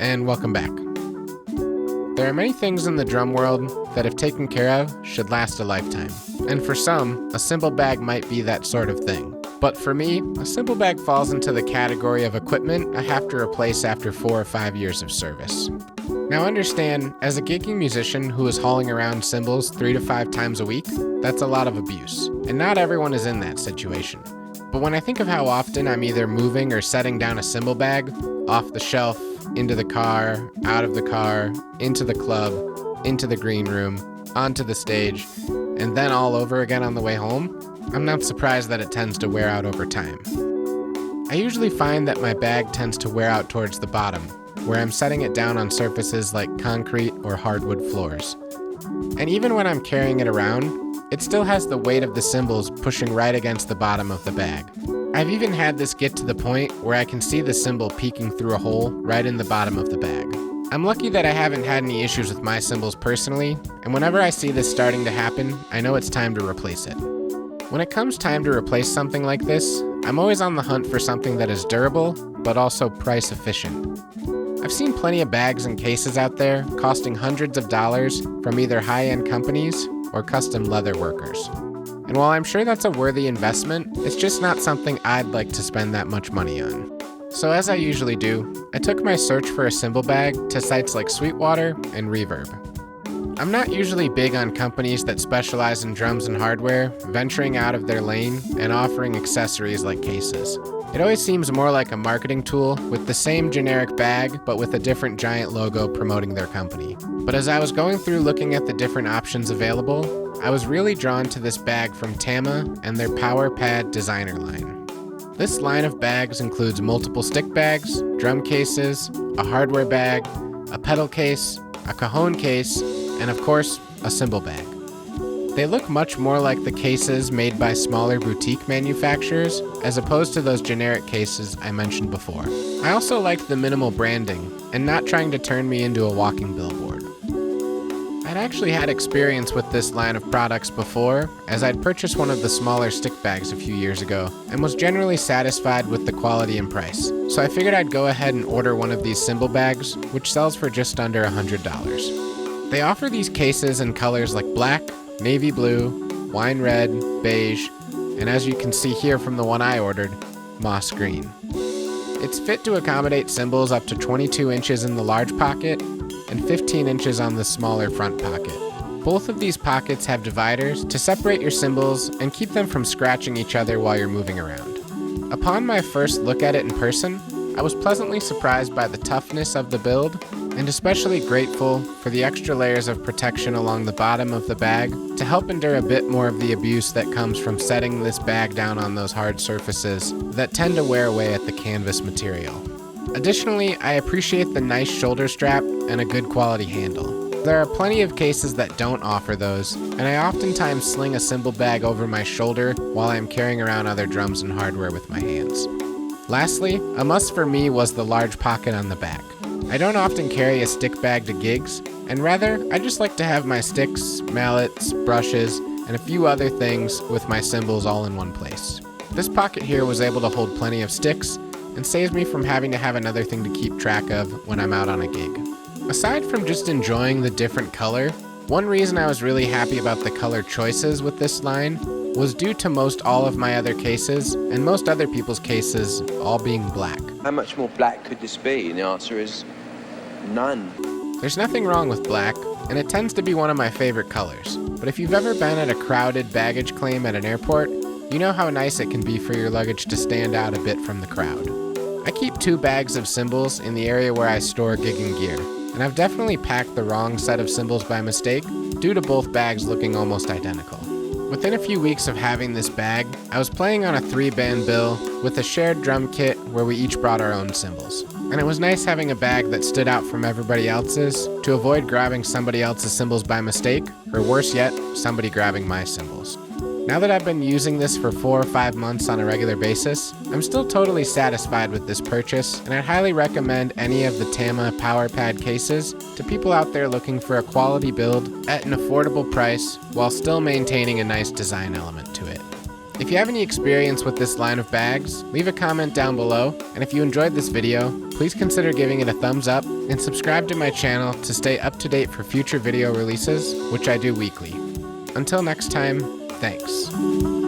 and welcome back. There are many things in the drum world that, if taken care of, should last a lifetime. And for some, a cymbal bag might be that sort of thing. But for me, a cymbal bag falls into the category of equipment I have to replace after 4 or 5 years of service. Now understand, as a gigging musician who is hauling around cymbals 3 to 5 times a week, that's a lot of abuse. And not everyone is in that situation. But when I think of how often I'm either moving or setting down a cymbal bag, off the shelf, into the car, out of the car, into the club, into the green room, onto the stage, and then all over again on the way home, I'm not surprised that it tends to wear out over time. I usually find that my bag tends to wear out towards the bottom, where I'm setting it down on surfaces like concrete or hardwood floors. And even when I'm carrying it around, it still has the weight of the cymbals pushing right against the bottom of the bag. I've even had this get to the point where I can see the cymbal peeking through a hole right in the bottom of the bag. I'm lucky that I haven't had any issues with my cymbals personally, and whenever I see this starting to happen, I know it's time to replace it. When it comes time to replace something like this, I'm always on the hunt for something that is durable, but also price efficient. I've seen plenty of bags and cases out there costing hundreds of dollars from either high-end companies or custom leather workers. And while I'm sure that's a worthy investment, it's just not something I'd like to spend that much money on. So as I usually do, I took my search for a cymbal bag to sites like Sweetwater and Reverb. I'm not usually big on companies that specialize in drums and hardware, venturing out of their lane and offering accessories like cases. It always seems more like a marketing tool with the same generic bag but with a different giant logo promoting their company. But as I was going through looking at the different options available, I was really drawn to this bag from Tama and their Powerpad designer line. This line of bags includes multiple stick bags, drum cases, a hardware bag, a pedal case, a cajon case, and of course, a cymbal bag. They look much more like the cases made by smaller boutique manufacturers, as opposed to those generic cases I mentioned before. I also liked the minimal branding, and not trying to turn me into a walking billboard. I'd actually had experience with this line of products before, as I'd purchased one of the smaller stick bags a few years ago, and was generally satisfied with the quality and price. So I figured I'd go ahead and order one of these cymbal bags, which sells for just under $100. They offer these cases in colors like black, navy blue, wine red, beige, and as you can see here from the one I ordered, moss green. It's fit to accommodate cymbals up to 22 inches in the large pocket and 15 inches on the smaller front pocket. Both of these pockets have dividers to separate your cymbals and keep them from scratching each other while you're moving around. Upon my first look at it in person, I was pleasantly surprised by the toughness of the build, and especially grateful for the extra layers of protection along the bottom of the bag to help endure a bit more of the abuse that comes from setting this bag down on those hard surfaces that tend to wear away at the canvas material. Additionally, I appreciate the nice shoulder strap and a good quality handle. There are plenty of cases that don't offer those, and I oftentimes sling a cymbal bag over my shoulder while I'm carrying around other drums and hardware with my hands. Lastly, a must for me was the large pocket on the back. I don't often carry a stick bag to gigs, and rather, I just like to have my sticks, mallets, brushes, and a few other things with my cymbals all in one place. This pocket here was able to hold plenty of sticks, and saves me from having to have another thing to keep track of when I'm out on a gig. Aside from just enjoying the different color, one reason I was really happy about the color choices with this line was due to most all of my other cases, and most other people's cases, all being black. How much more black could this be? And the answer is none. There's nothing wrong with black, and it tends to be one of my favorite colors. But if you've ever been at a crowded baggage claim at an airport, you know how nice it can be for your luggage to stand out a bit from the crowd. I keep 2 bags of cymbals in the area where I store gigging gear, and I've definitely packed the wrong set of cymbals by mistake due to both bags looking almost identical. Within a few weeks of having this bag, I was playing on a 3-band bill with a shared drum kit where we each brought our own cymbals. And it was nice having a bag that stood out from everybody else's to avoid grabbing somebody else's cymbals by mistake, or worse yet, somebody grabbing my cymbals. Now that I've been using this for 4 or 5 months on a regular basis, I'm still totally satisfied with this purchase, and I'd highly recommend any of the Tama Powerpad cases to people out there looking for a quality build at an affordable price while still maintaining a nice design element to it. If you have any experience with this line of bags, leave a comment down below, and if you enjoyed this video, please consider giving it a thumbs up and subscribe to my channel to stay up to date for future video releases, which I do weekly. Until next time, thanks.